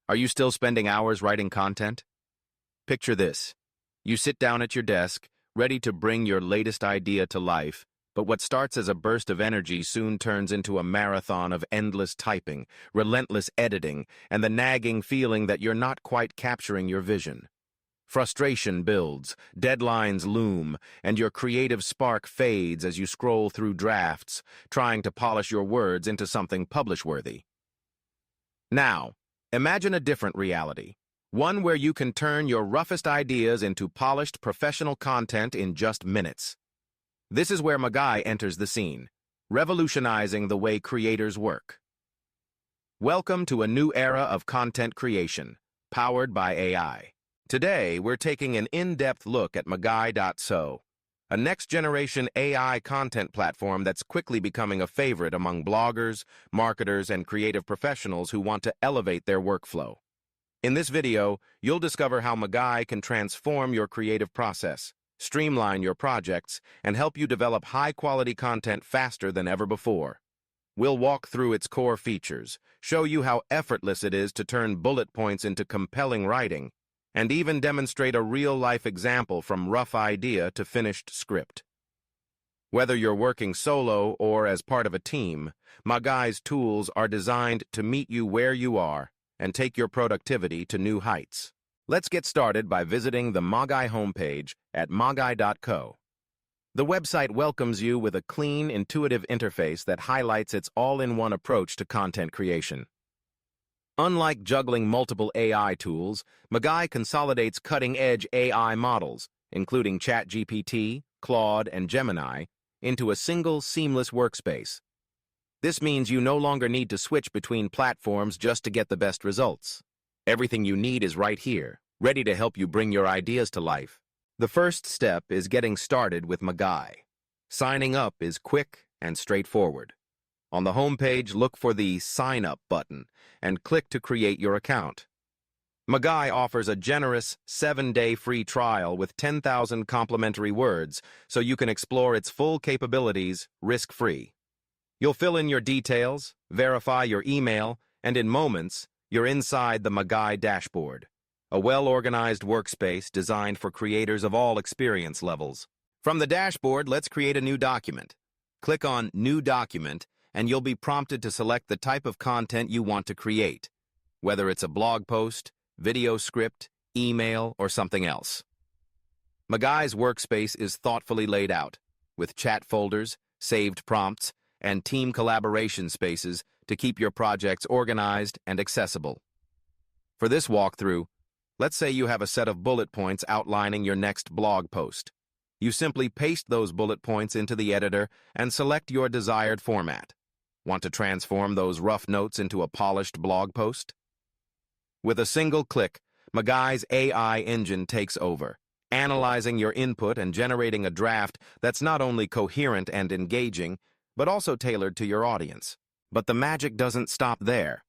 Are you still spending hours writing content? Picture this. You sit down at your desk, ready to bring your latest idea to life, but what starts as a burst of energy soon turns into a marathon of endless typing, relentless editing, and the nagging feeling that you're not quite capturing your vision. Frustration builds, deadlines loom, and your creative spark fades as you scroll through drafts, trying to polish your words into something publish-worthy. Now, imagine a different reality. One where you can turn your roughest ideas into polished professional content in just minutes. This is where Magai enters the scene, revolutionizing the way creators work. Welcome to a new era of content creation, powered by AI. Today, we're taking an in-depth look at Magai.so, a next-generation AI content platform that's quickly becoming a favorite among bloggers, marketers, and creative professionals who want to elevate their workflow. In this video, you'll discover how Magai can transform your creative process, streamline your projects, and help you develop high-quality content faster than ever before. We'll walk through its core features, show you how effortless it is to turn bullet points into compelling writing, and even demonstrate a real-life example from rough idea to finished script. Whether you're working solo or as part of a team, Magai's tools are designed to meet you where you are and take your productivity to new heights. Let's get started by visiting the Magai homepage at magai.co. The website welcomes you with a clean, intuitive interface that highlights its all-in-one approach to content creation. Unlike juggling multiple AI tools, Magai consolidates cutting-edge AI models, including ChatGPT, Claude, and Gemini, into a single, seamless workspace. This means you no longer need to switch between platforms just to get the best results. Everything you need is right here, ready to help you bring your ideas to life. The first step is getting started with Magai. Signing up is quick and straightforward. On the homepage, look for the Sign Up button and click to create your account. Magai offers a generous 7-day free trial with 10,000 complimentary words, so you can explore its full capabilities risk-free. You'll fill in your details, verify your email, and in moments, you're inside the Magai dashboard, a well-organized workspace designed for creators of all experience levels. From the dashboard, let's create a new document. Click on New Document, and you'll be prompted to select the type of content you want to create, whether it's a blog post, video script, email, or something else. Magai's workspace is thoughtfully laid out, with chat folders, saved prompts, and team collaboration spaces to keep your projects organized and accessible. For this walkthrough, let's say you have a set of bullet points outlining your next blog post. You simply paste those bullet points into the editor and select your desired format. Want to transform those rough notes into a polished blog post? With a single click, Magai's AI engine takes over, analyzing your input and generating a draft that's not only coherent and engaging, but also tailored to your audience. But the magic doesn't stop there.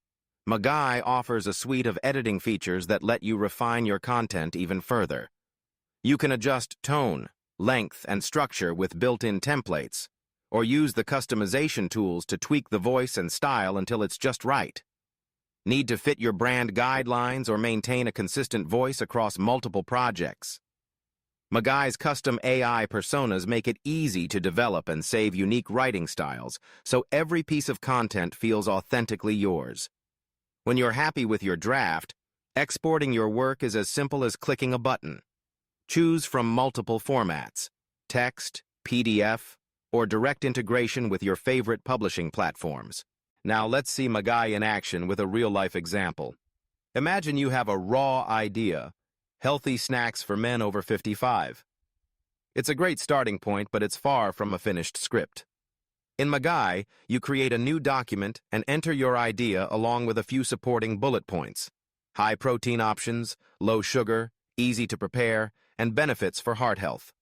Magai offers a suite of editing features that let you refine your content even further. You can adjust tone, length, and structure with built-in templates, or use the customization tools to tweak the voice and style until it's just right. Need to fit your brand guidelines or maintain a consistent voice across multiple projects? Magai's custom AI personas make it easy to develop and save unique writing styles, so every piece of content feels authentically yours. When you're happy with your draft, exporting your work is as simple as clicking a button. Choose from multiple formats: text, PDF, or direct integration with your favorite publishing platforms. Now let's see Magai in action with a real-life example. Imagine you have a raw idea: healthy snacks for men over 55. It's a great starting point, but it's far from a finished script. In Magai, you create a new document and enter your idea along with a few supporting bullet points: high protein options, low sugar, easy to prepare, and benefits for heart health.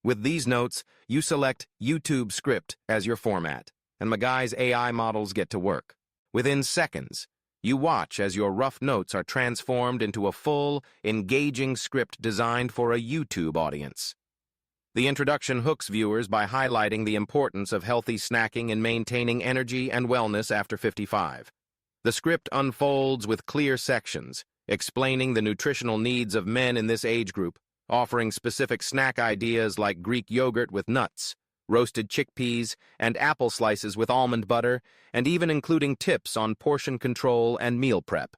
With these notes, you select YouTube script as your format, and Magai's AI models get to work. Within seconds, you watch as your rough notes are transformed into a full, engaging script designed for a YouTube audience. The introduction hooks viewers by highlighting the importance of healthy snacking and maintaining energy and wellness after 55. The script unfolds with clear sections, explaining the nutritional needs of men in this age group, offering specific snack ideas like Greek yogurt with nuts, roasted chickpeas, and apple slices with almond butter, and even including tips on portion control and meal prep.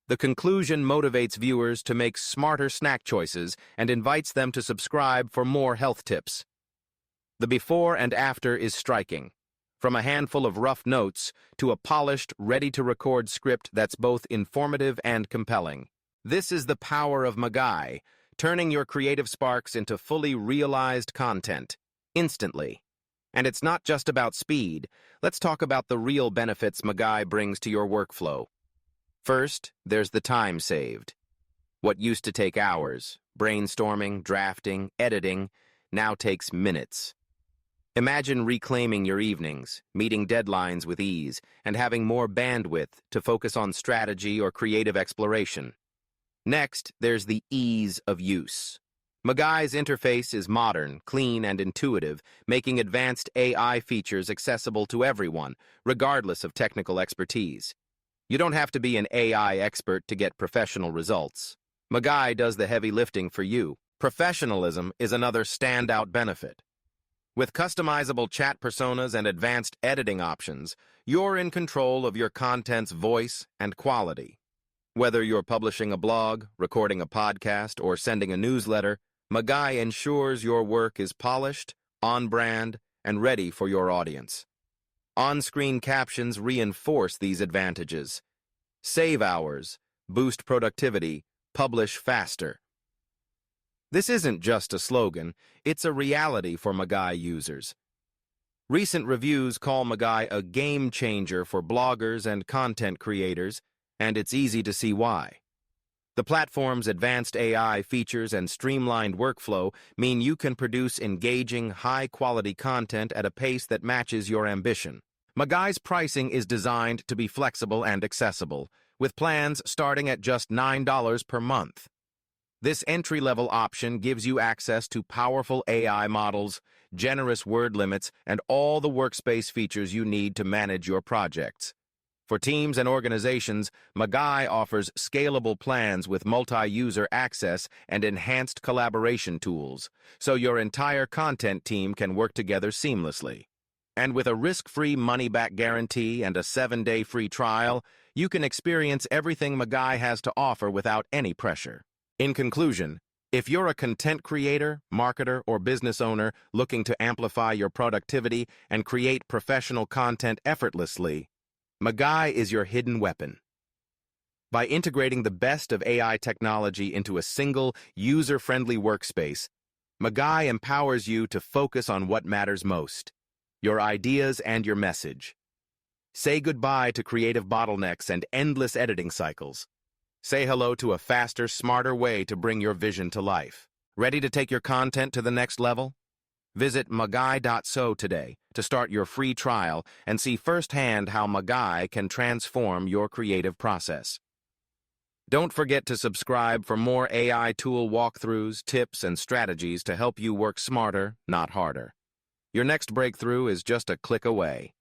The conclusion motivates viewers to make smarter snack choices and invites them to subscribe for more health tips. The before and after is striking. From a handful of rough notes to a polished, ready-to-record script that's both informative and compelling. This is the power of Magai, turning your creative sparks into fully realized content, instantly. And it's not just about speed. Let's talk about the real benefits Magai brings to your workflow. First, there's the time saved. What used to take hours, brainstorming, drafting, editing, now takes minutes. Imagine reclaiming your evenings, meeting deadlines with ease, and having more bandwidth to focus on strategy or creative exploration. Next, there's the ease of use. Magai's interface is modern, clean, and intuitive, making advanced AI features accessible to everyone, regardless of technical expertise. You don't have to be an AI expert to get professional results. Magai does the heavy lifting for you. Professionalism is another standout benefit. With customizable chat personas and advanced editing options, you're in control of your content's voice and quality. Whether you're publishing a blog, recording a podcast, or sending a newsletter, Magai ensures your work is polished, on-brand, and ready for your audience. On-screen captions reinforce these advantages. Save hours, boost productivity, publish faster. This isn't just a slogan, it's a reality for Magai users. Recent reviews call Magai a game changer for bloggers and content creators, and it's easy to see why. The platform's advanced AI features and streamlined workflow mean you can produce engaging, high-quality content at a pace that matches your ambition. Magai's pricing is designed to be flexible and accessible, with plans starting at just $9 per month. This entry-level option gives you access to powerful AI models, generous word limits, and all the workspace features you need to manage your projects. For teams and organizations, Magai offers scalable plans with multi-user access and enhanced collaboration tools, so your entire content team can work together seamlessly. And with a risk-free money-back guarantee and a 7-day free trial, you can experience everything Magai has to offer without any pressure. In conclusion, if you're a content creator, marketer, or business owner looking to amplify your productivity and create professional content effortlessly, Magai is your hidden weapon. By integrating the best of AI technology into a single, user-friendly workspace, Magai empowers you to focus on what matters most, your ideas and your message. Say goodbye to creative bottlenecks and endless editing cycles. Say hello to a faster, smarter way to bring your vision to life. Ready to take your content to the next level? Visit magai.so today to start your free trial and see firsthand how Magai can transform your creative process. Don't forget to subscribe for more AI tool walkthroughs, tips, and strategies to help you work smarter, not harder. Your next breakthrough is just a click away.